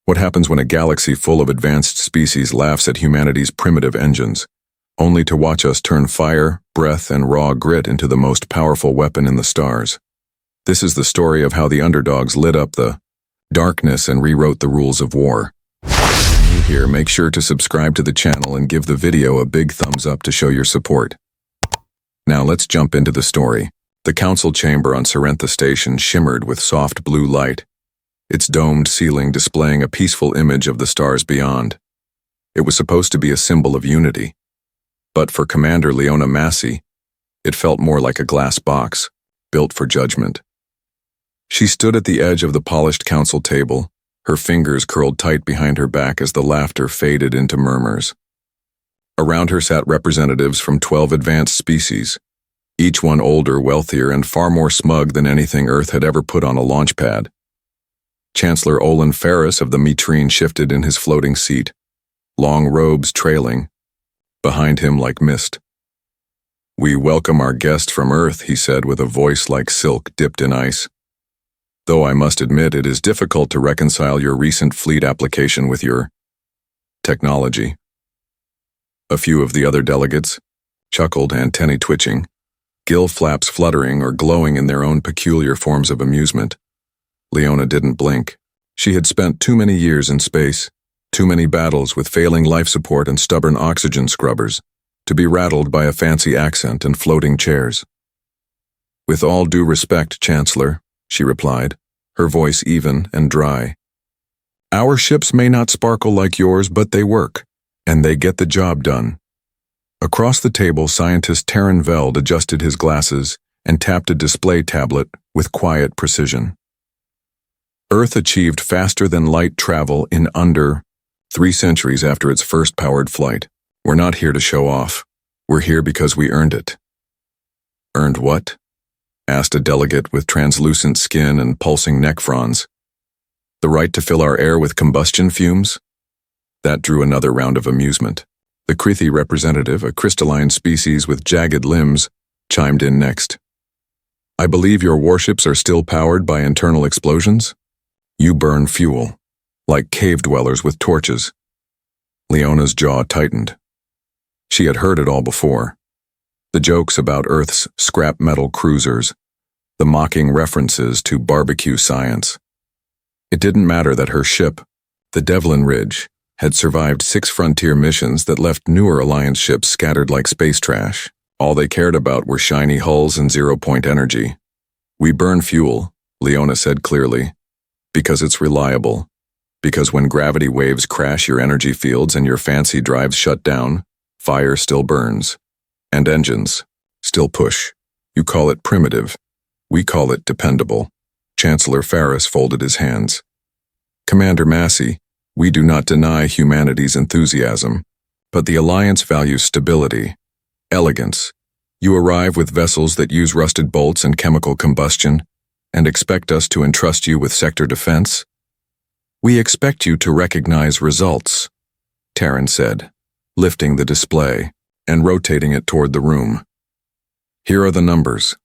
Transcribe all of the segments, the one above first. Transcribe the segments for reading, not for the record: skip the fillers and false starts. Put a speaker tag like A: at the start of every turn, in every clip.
A: What happens when a galaxy full of advanced species laughs at humanity's primitive engines, only to watch us turn fire, breath, and raw grit into the most powerful weapon in the stars? This is the story of how the underdogs lit up the darkness and rewrote the rules of war. If you're new here, make sure to subscribe to the channel and give the video a big thumbs up to show your support. Now let's jump into the story. The council chamber on Sorrentha Station shimmered with soft blue light, its domed ceiling displaying a peaceful image of the stars beyond. It was supposed to be a symbol of unity. But for Commander Leona Massey, it felt more like a glass box, built for judgment. She stood at the edge of the polished council table, her fingers curled tight behind her back as the laughter faded into murmurs. Around her sat representatives from 12 advanced species, each one older, wealthier, and far more smug than anything Earth had ever put on a launch pad. Chancellor Olin Ferris of the Metrine shifted in his floating seat, long robes trailing behind him like mist. "We welcome our guest from Earth," he said with a voice like silk dipped in ice. "Though I must admit it is difficult to reconcile your recent fleet application with your technology." A few of the other delegates chuckled, antennae twitching, gill flaps fluttering or glowing in their own peculiar forms of amusement. Leona didn't blink. She had spent too many years in space, too many battles with failing life support and stubborn oxygen scrubbers, to be rattled by a fancy accent and floating chairs. "With all due respect, Chancellor," she replied, her voice even and dry. "Our ships may not sparkle like yours, but they work, and they get the job done." Across the table, scientist Terran Veld adjusted his glasses and tapped a display tablet with quiet precision. Earth achieved faster-than-light travel in under 3 centuries after its first powered flight. "We're not here to show off. We're here because we earned it." "Earned what?" asked a delegate with translucent skin and pulsing neck fronds. "The right to fill our air with combustion fumes?" That drew another round of amusement. The Krithi representative, a crystalline species with jagged limbs, chimed in next. "I believe your warships are still powered by internal explosions? You burn fuel, like cave dwellers with torches." Leona's jaw tightened. She had heard it all before. The jokes about Earth's scrap metal cruisers, the mocking references to barbecue science. It didn't matter that her ship, the Devlin Ridge, had survived 6 frontier missions that left newer Alliance ships scattered like space trash. All they cared about were shiny hulls and zero-point energy. "We burn fuel," Leona said clearly, "because it's reliable. Because when gravity waves crash your energy fields and your fancy drives shut down, fire still burns. And engines still push. You call it primitive. We call it dependable." Chancellor Ferris folded his hands. "Commander Massey, we do not deny humanity's enthusiasm, but the Alliance values stability, elegance. You arrive with vessels that use rusted bolts and chemical combustion, and expect us to entrust you with sector defense? We expect you to recognize results," Terran said, lifting the display and rotating it toward the room. "Here are the numbers.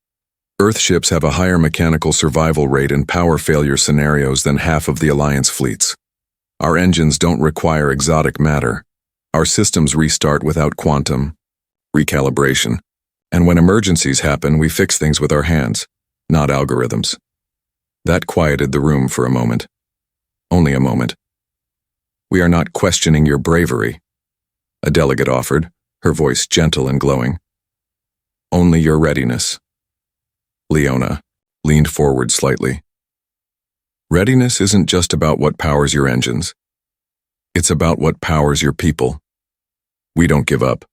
A: Earth ships have a higher mechanical survival rate in power failure scenarios than half of the Alliance fleets. Our engines don't require exotic matter. Our systems restart without quantum recalibration. And when emergencies happen, we fix things with our hands, not algorithms." That quieted the room for a moment. Only a moment. "We are not questioning your bravery," a delegate offered, her voice gentle and glowing. "Only your readiness." Leona leaned forward slightly. "Readiness isn't just about what powers your engines. It's about what powers your people. We don't give up.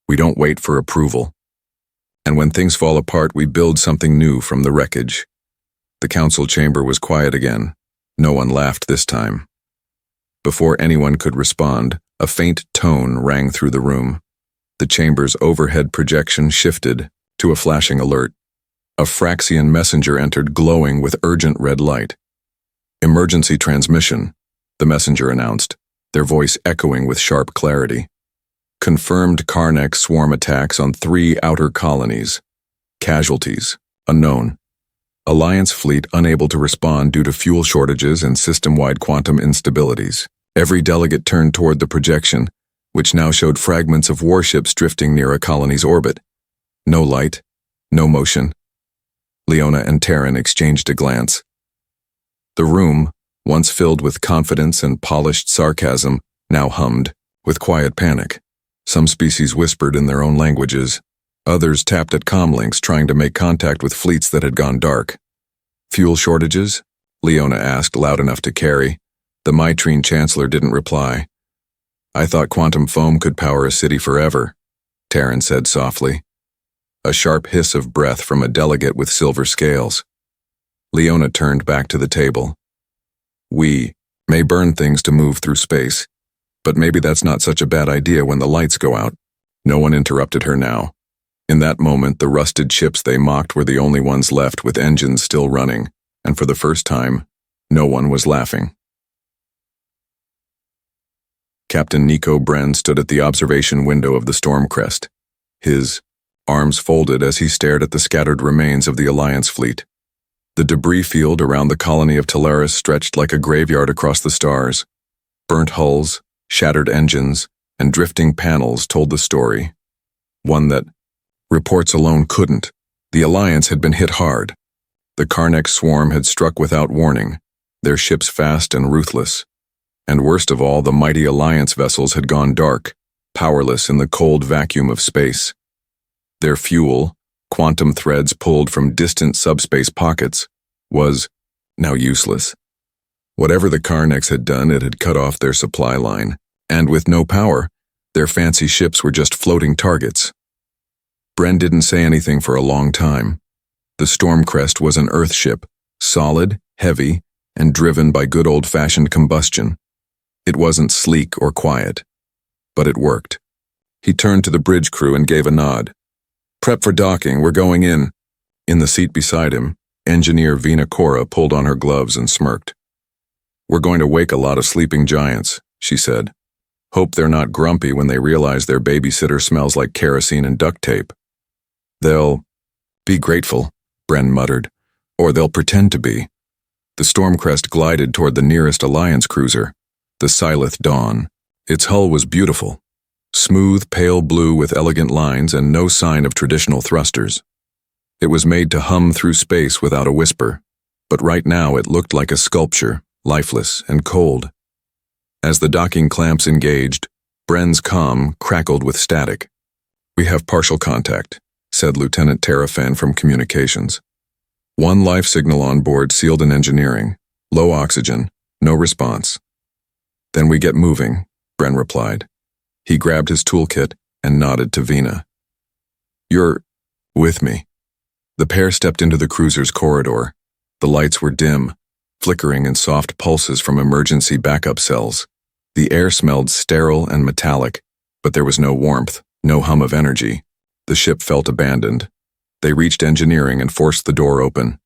A: We don't wait for approval. And when things fall apart, we build something new from the wreckage." The council chamber was quiet again. No one laughed this time. Before anyone could respond, a faint tone rang through the room. The chamber's overhead projection shifted to a flashing alert. A Fraxian messenger entered glowing with urgent red light. "Emergency transmission," the messenger announced, their voice echoing with sharp clarity. "Confirmed Karnak swarm attacks on 3 outer colonies. Casualties, unknown. Alliance fleet unable to respond due to fuel shortages and system-wide quantum instabilities. Every delegate turned toward the projection, which now showed fragments of warships drifting near a colony's orbit. No light, no motion. Leona and Terran exchanged a glance. The room, once filled with confidence and polished sarcasm, now hummed with quiet panic. Some species whispered in their own languages. Others tapped at comlinks trying to make contact with fleets that had gone dark. Fuel shortages? Leona asked, loud enough to carry. The Mytrine Chancellor didn't reply. I thought quantum foam could power a city forever, Terran said softly. A sharp hiss of breath from a delegate with silver scales. Leona turned back to the table. We may burn things to move through space, but maybe that's not such a bad idea when the lights go out. No one interrupted her now. In that moment, the rusted ships they mocked were the only ones left with engines still running, and for the first time, no one was laughing. Captain Nico Bren stood at the observation window of the Stormcrest, his arms folded as he stared at the scattered remains of the Alliance fleet. The debris field around the colony of Talaris stretched like a graveyard across the stars. Burnt hulls, shattered engines, and drifting panels told the story. One that reports alone couldn't. The Alliance had been hit hard. The Karnak swarm had struck without warning, their ships fast and ruthless. And worst of all, the mighty Alliance vessels had gone dark, powerless in the cold vacuum of space. Their fuel, quantum threads pulled from distant subspace pockets, was now useless. Whatever the Karnaks had done, it had cut off their supply line, and with no power, their fancy ships were just floating targets. Bren didn't say anything for a long time. The Stormcrest was an Earth ship, solid, heavy, and driven by good old-fashioned combustion. It wasn't sleek or quiet, but it worked. He turned to the bridge crew and gave a nod. Prep for docking, we're going in. In the seat beside him, engineer Vina Cora pulled on her gloves and smirked. We're going to wake a lot of sleeping giants, she said. Hope they're not grumpy when they realize their babysitter smells like kerosene and duct tape. They'll be grateful, Bren muttered, or they'll pretend to be. The Stormcrest glided toward the nearest Alliance cruiser, the Silith Dawn. Its hull was beautiful, smooth, pale blue with elegant lines and no sign of traditional thrusters. It was made to hum through space without a whisper, but right now it looked like a sculpture, lifeless and cold. As the docking clamps engaged, Bren's comm crackled with static. We have partial contact, said Lieutenant Terrafan from Communications. One life signal on board sealed in engineering. Low oxygen, no response. Then we get moving, Bren replied. He grabbed his toolkit and nodded to Vina. You're with me. The pair stepped into the cruiser's corridor. The lights were dim, flickering in soft pulses from emergency backup cells. The air smelled sterile and metallic, but there was no warmth, no hum of energy. The ship felt abandoned. They reached engineering and forced the door open.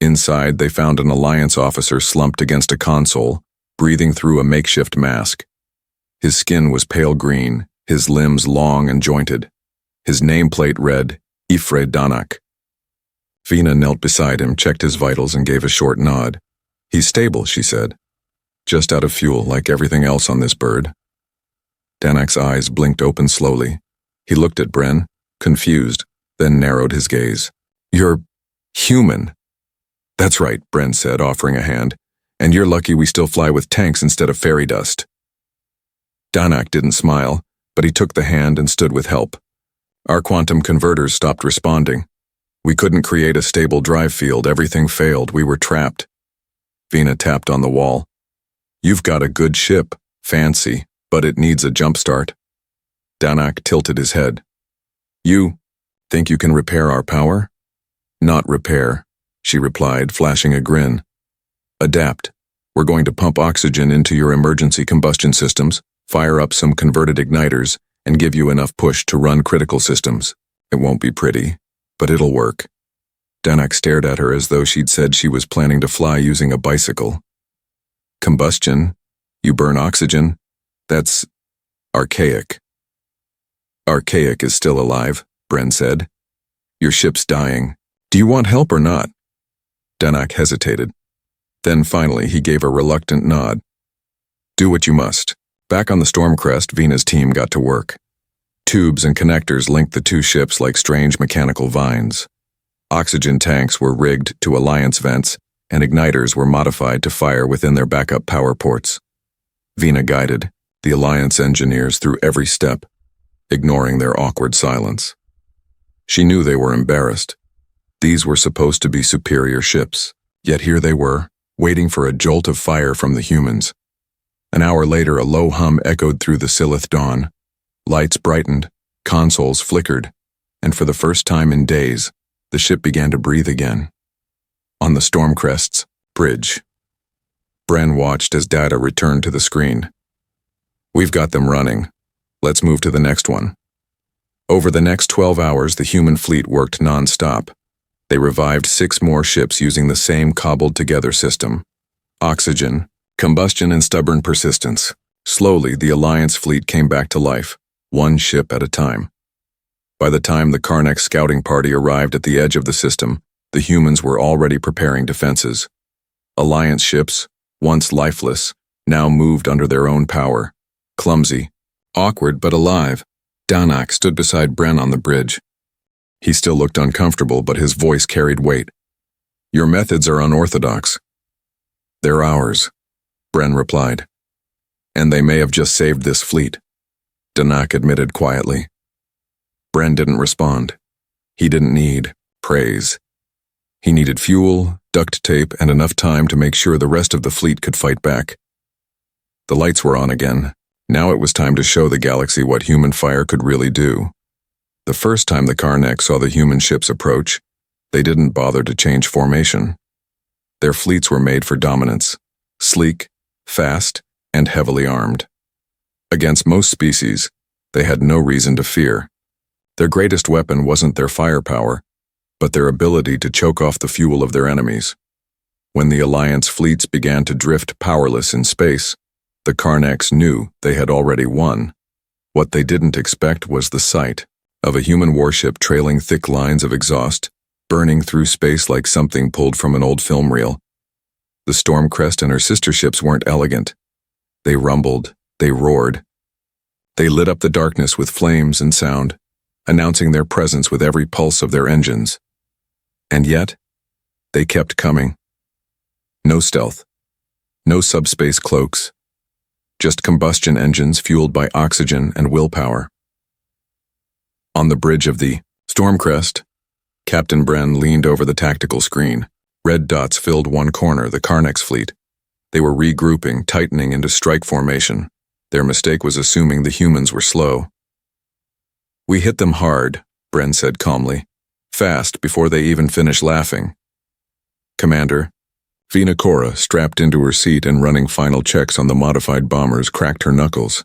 A: Inside, they found an Alliance officer slumped against a console, breathing through a makeshift mask. His skin was pale green, his limbs long and jointed. His nameplate read, Ifre Danak. Vina knelt beside him, checked his vitals, and gave a short nod. He's stable, she said. Just out of fuel, like everything else on this bird. Danak's eyes blinked open slowly. He looked at Bren, confused, then narrowed his gaze. You're human. That's right, Bren said, offering a hand. And you're lucky we still fly with tanks instead of fairy dust. Danak didn't smile, but he took the hand and stood with help. Our quantum converters stopped responding. We couldn't create a stable drive field, everything failed, we were trapped. Vina tapped on the wall. You've got a good ship, fancy, but it needs a jump start. Danak tilted his head. You think you can repair our power? Not repair, she replied, flashing a grin. Adapt. We're going to pump oxygen into your emergency combustion systems, fire up some converted igniters, and give you enough push to run critical systems. It won't be pretty, but it'll work. Danak stared at her as though she'd said she was planning to fly using a bicycle. Combustion? You burn oxygen? That's archaic. Archaic is still alive, Bren said. Your ship's dying. Do you want help or not? Danak hesitated. Then finally he gave a reluctant nod. Do what you must. Back on the Stormcrest, Vena's team got to work. Tubes and connectors linked the two ships like strange mechanical vines. Oxygen tanks were rigged to Alliance vents, and igniters were modified to fire within their backup power ports. Vena guided the Alliance engineers through every step, ignoring their awkward silence. She knew they were embarrassed. These were supposed to be superior ships, yet here they were, waiting for a jolt of fire from the humans. An hour later, a low hum echoed through the Silith dawn. Lights brightened, consoles flickered, and for the first time in days, the ship began to breathe again. On the Stormcrest's bridge, Bren watched as data returned to the screen. We've got them running. Let's move to the next one. Over the next 12 hours, the human fleet worked non-stop. They revived 6 more ships using the same cobbled-together system. Oxygen, combustion, and stubborn persistence. Slowly, the Alliance fleet came back to life, one ship at a time. By the time the Karnak scouting party arrived at the edge of the system, the humans were already preparing defenses. Alliance ships, once lifeless, now moved under their own power. Clumsy, awkward but alive, Danak stood beside Bren on the bridge. He still looked uncomfortable, but his voice carried weight. Your methods are unorthodox. They're ours, Bren replied. And they may have just saved this fleet, Danak admitted quietly. Bren didn't respond. He didn't need praise. He needed fuel, duct tape, and enough time to make sure the rest of the fleet could fight back. The lights were on again. Now it was time to show the galaxy what human fire could really do. The first time the Karnak saw the human ships approach, they didn't bother to change formation. Their fleets were made for dominance, sleek, fast, and heavily armed. Against most species, they had no reason to fear. Their greatest weapon wasn't their firepower, but their ability to choke off the fuel of their enemies. When the Alliance fleets began to drift powerless in space, the Karnaks knew they had already won. What they didn't expect was the sight of a human warship trailing thick lines of exhaust, burning through space like something pulled from an old film reel. The Stormcrest and her sister ships weren't elegant. They rumbled, they roared. They lit up the darkness with flames and sound, announcing their presence with every pulse of their engines. And yet, they kept coming. No stealth, no subspace cloaks, just combustion engines fueled by oxygen and willpower. On the bridge of the Stormcrest, Captain Bren leaned over the tactical screen. Red dots filled one corner, the Karnak's fleet. They were regrouping, tightening into strike formation. Their mistake was assuming the humans were slow. We hit them hard, Bren said calmly. Fast, before they even finished laughing. Commander, Vena Cora, strapped into her seat and running final checks on the modified bombers, cracked her knuckles.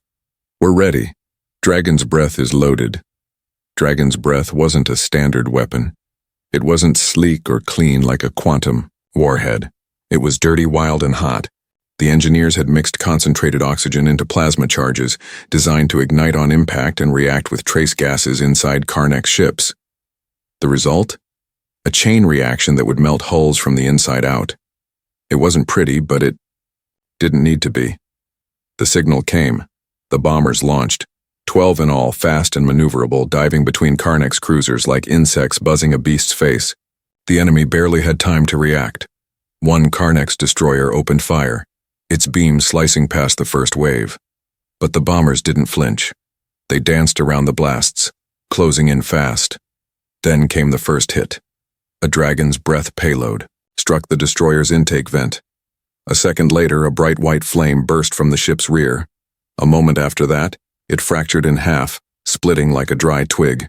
A: We're ready. Dragon's Breath is loaded. Dragon's Breath wasn't a standard weapon. It wasn't sleek or clean like a quantum warhead. It was dirty, wild, and hot. The engineers had mixed concentrated oxygen into plasma charges, designed to ignite on impact and react with trace gases inside Karnak ships. The result? A chain reaction that would melt hulls from the inside out. It wasn't pretty, but it didn't need to be. The signal came. The bombers launched. 12 in all, fast and maneuverable, diving between Karnak's cruisers like insects buzzing a beast's face. The enemy barely had time to react. One Karnak's destroyer opened fire, its beam slicing past the first wave. But the bombers didn't flinch. They danced around the blasts, closing in fast. Then came the first hit. A Dragon's Breath payload struck the destroyer's intake vent. A second later, a bright white flame burst from the ship's rear. A moment after that, it fractured in half, splitting like a dry twig.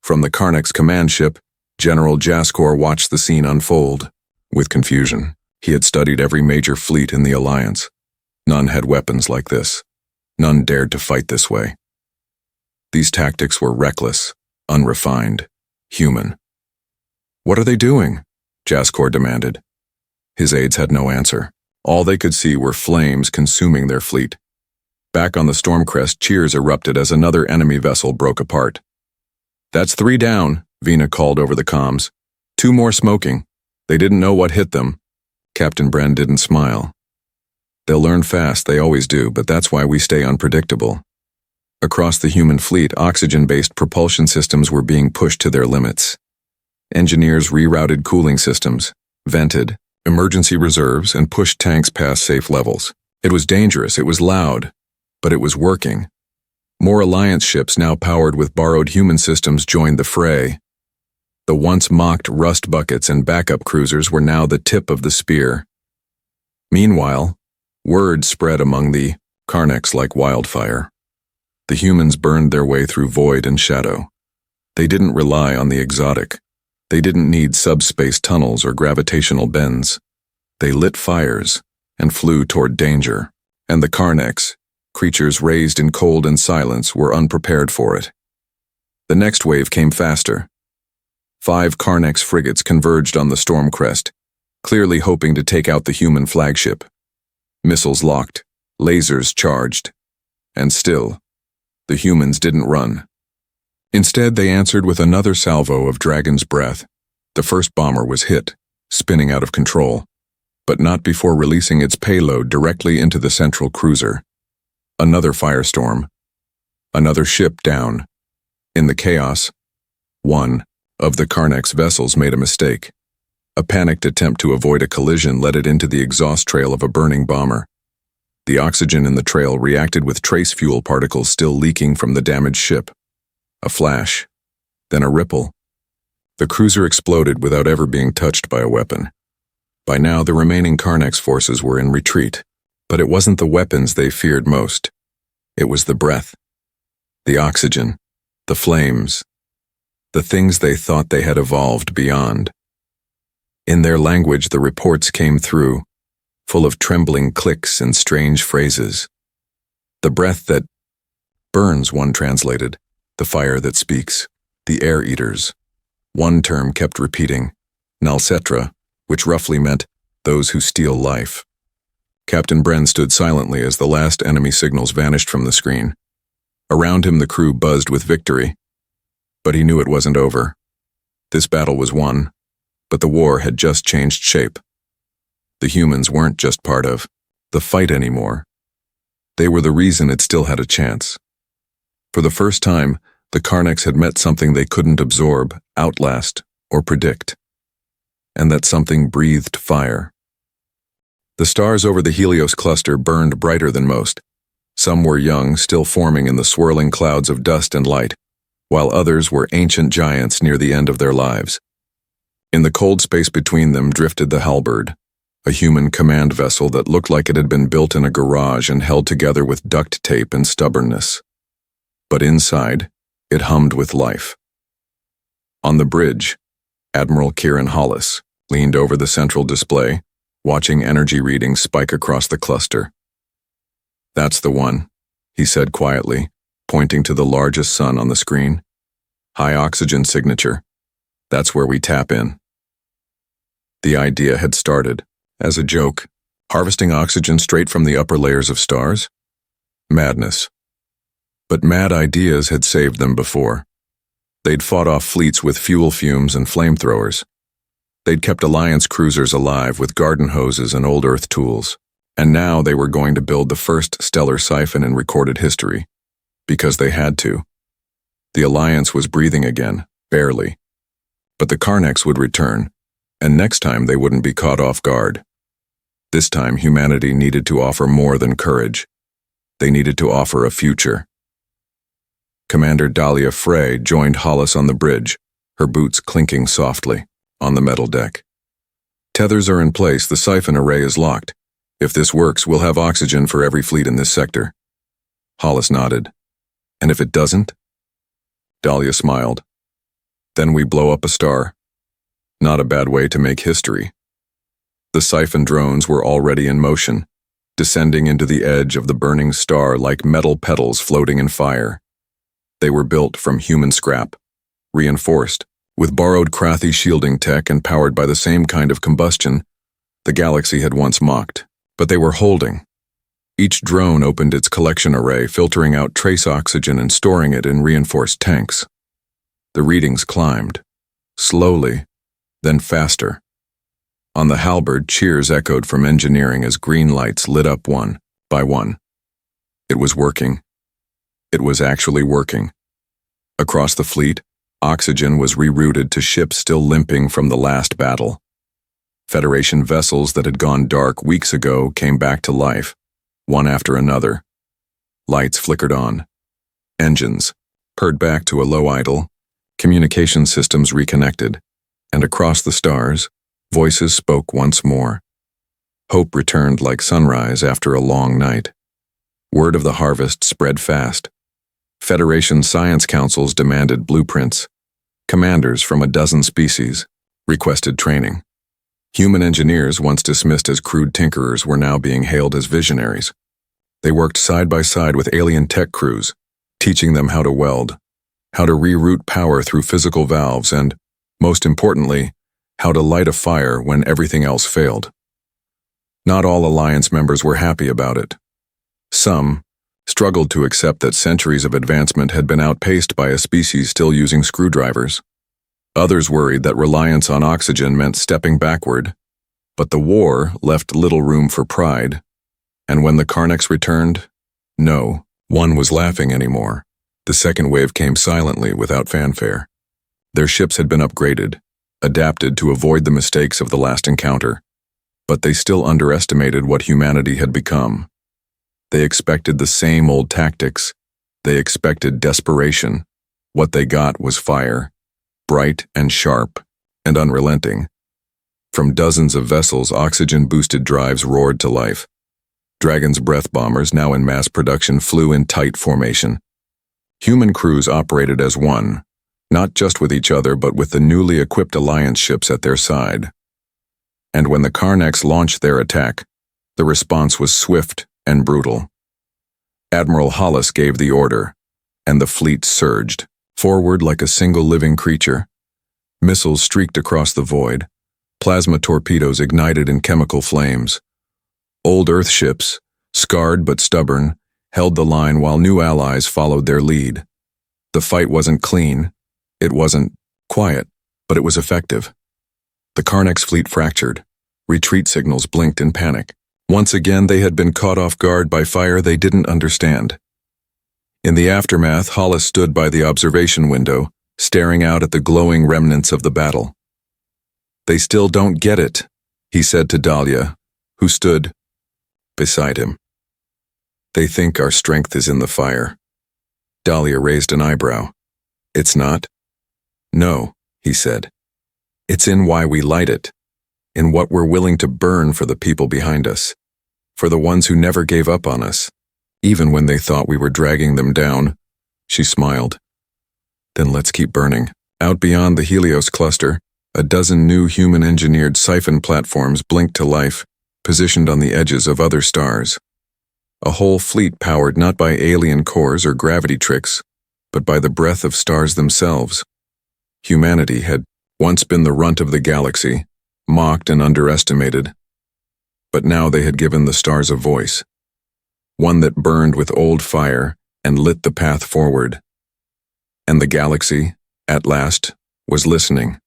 A: From the Karnak's command ship, General Jaskor watched the scene unfold. With confusion, he had studied every major fleet in the Alliance. None had weapons like this. None dared to fight this way. These tactics were reckless, unrefined, human. What are they doing? Jaskor demanded. His aides had no answer. All they could see were flames consuming their fleet. Back on the Stormcrest, cheers erupted as another enemy vessel broke apart. That's 3 down, Vena called over the comms. 2 more smoking. They didn't know what hit them. Captain Bren didn't smile. They'll learn fast, they always do, but that's why we stay unpredictable. Across the human fleet, oxygen-based propulsion systems were being pushed to their limits. Engineers rerouted cooling systems, vented emergency reserves, and pushed tanks past safe levels. It was dangerous, it was loud, but it was working. More Alliance ships, now powered with borrowed human systems, joined the fray. The once mocked rust buckets and backup cruisers were now the tip of the spear. Meanwhile, word spread among the Carnecks like wildfire. The humans burned their way through void and shadow. They didn't rely on the exotic. They didn't need subspace tunnels or gravitational bends. They lit fires and flew toward danger, and the Carnecks, creatures raised in cold and silence, were unprepared for it. The next wave came faster. 5 Carnecks frigates converged on the storm crest, clearly hoping to take out the human flagship. Missiles locked, lasers charged, and still, the humans didn't run. Instead, they answered with another salvo of Dragon's Breath. The first bomber was hit, spinning out of control, but not before releasing its payload directly into the central cruiser. Another firestorm. Another ship down. In the chaos, one of the Carneck's vessels made a mistake. A panicked attempt to avoid a collision led it into the exhaust trail of a burning bomber. The oxygen in the trail reacted with trace fuel particles still leaking from the damaged ship. A flash, then a ripple. The cruiser exploded without ever being touched by a weapon. By now, the remaining Carneck's forces were in retreat, but it wasn't the weapons they feared most. It was the breath, the oxygen, the flames, the things they thought they had evolved beyond. In their language, the reports came through, full of trembling clicks and strange phrases. The breath that burns, one translated. The fire that speaks, the air eaters. One term kept repeating, Nalsetra, which roughly meant those who steal life. Captain Bren stood silently as the last enemy signals vanished from the screen. Around him the crew buzzed with victory. But he knew it wasn't over. This battle was won, but the war had just changed shape. The humans weren't just part of the fight anymore. They were the reason it still had a chance. For the first time, the Carnecks had met something they couldn't absorb, outlast, or predict. And that something breathed fire. The stars over the Helios cluster burned brighter than most. Some were young, still forming in the swirling clouds of dust and light, while others were ancient giants near the end of their lives. In the cold space between them drifted the Halberd, a human command vessel that looked like it had been built in a garage and held together with duct tape and stubbornness. But inside, it hummed with life. On the bridge, Admiral Kieran Hollis leaned over the central display, watching energy readings spike across the cluster. "That's the one," he said quietly, pointing to the largest sun on the screen. "High oxygen signature. That's where we tap in." The idea had started as a joke, harvesting oxygen straight from the upper layers of stars? Madness. But mad ideas had saved them before. They'd fought off fleets with fuel fumes and flamethrowers. They'd kept Alliance cruisers alive with garden hoses and old Earth tools. And now they were going to build the first stellar siphon in recorded history. Because they had to. The Alliance was breathing again, barely. But the Carnecks would return, and next time they wouldn't be caught off guard. This time humanity needed to offer more than courage. They needed to offer a future. Commander Dahlia Frey joined Hollis on the bridge, her boots clinking softly on the metal deck. "Tethers are in place, the siphon array is locked. If this works, we'll have oxygen for every fleet in this sector." Hollis nodded. "And if it doesn't?" Dahlia smiled. "Then we blow up a star. Not a bad way to make history." The siphon drones were already in motion, descending into the edge of the burning star like metal petals floating in fire. They were built from human scrap, reinforced, with borrowed Krathi shielding tech and powered by the same kind of combustion the galaxy had once mocked. But they were holding. Each drone opened its collection array, filtering out trace oxygen and storing it in reinforced tanks. The readings climbed, slowly, then faster. On the halberd, cheers echoed from engineering as green lights lit up one by one. It was working. It was actually working. Across the fleet, oxygen was rerouted to ships still limping from the last battle. Federation vessels that had gone dark weeks ago came back to life, one after another. Lights flickered on. Engines purred back to a low idle. Communication systems reconnected. And across the stars, voices spoke once more. Hope returned like sunrise after a long night. Word of the harvest spread fast. Federation science councils demanded blueprints. Commanders from a dozen species requested training. Human engineers, once dismissed as crude tinkerers, were now being hailed as visionaries. They worked side by side with alien tech crews, teaching them how to weld, how to reroute power through physical valves, and, most importantly, how to light a fire when everything else failed. Not all Alliance members were happy about it. Some struggled to accept that centuries of advancement had been outpaced by a species still using screwdrivers. Others worried that reliance on oxygen meant stepping backward, but the war left little room for pride. And when the Carnex returned, no one was laughing anymore. The second wave came silently, without fanfare. Their ships had been upgraded, adapted to avoid the mistakes of the last encounter, but they still underestimated what humanity had become. They expected the same old tactics. They expected desperation. What they got was fire, bright and sharp and unrelenting. From dozens of vessels, oxygen-boosted drives roared to life. Dragon's breath bombers, now in mass production, flew in tight formation. Human crews operated as one, not just with each other, but with the newly equipped Alliance ships at their side. And when the Carnex launched their attack, the response was swift and brutal. Admiral Hollis gave the order, and the fleet surged forward like a single living creature. Missiles streaked across the void. Plasma torpedoes ignited in chemical flames. Old Earth ships, scarred but stubborn, held the line while new allies followed their lead. The fight wasn't clean. It wasn't quiet, but it was effective. The Carnex fleet fractured. Retreat signals blinked in panic. Once again, they had been caught off guard by fire they didn't understand. In the aftermath, Hollis stood by the observation window, staring out at the glowing remnants of the battle. "They still don't get it," he said to Dahlia, who stood beside him. "They think our strength is in the fire." Dahlia raised an eyebrow. "It's not?" "No," he said. "It's in why we light it, in what we're willing to burn for the people behind us, for the ones who never gave up on us, even when they thought we were dragging them down." She smiled. "Then let's keep burning." Out beyond the Helios cluster, a dozen new human-engineered siphon platforms blinked to life, positioned on the edges of other stars. A whole fleet powered not by alien cores or gravity tricks, but by the breath of stars themselves. Humanity had once been the runt of the galaxy, mocked and underestimated. But now they had given the stars a voice, one that burned with old fire and lit the path forward. And the galaxy, at last, was listening.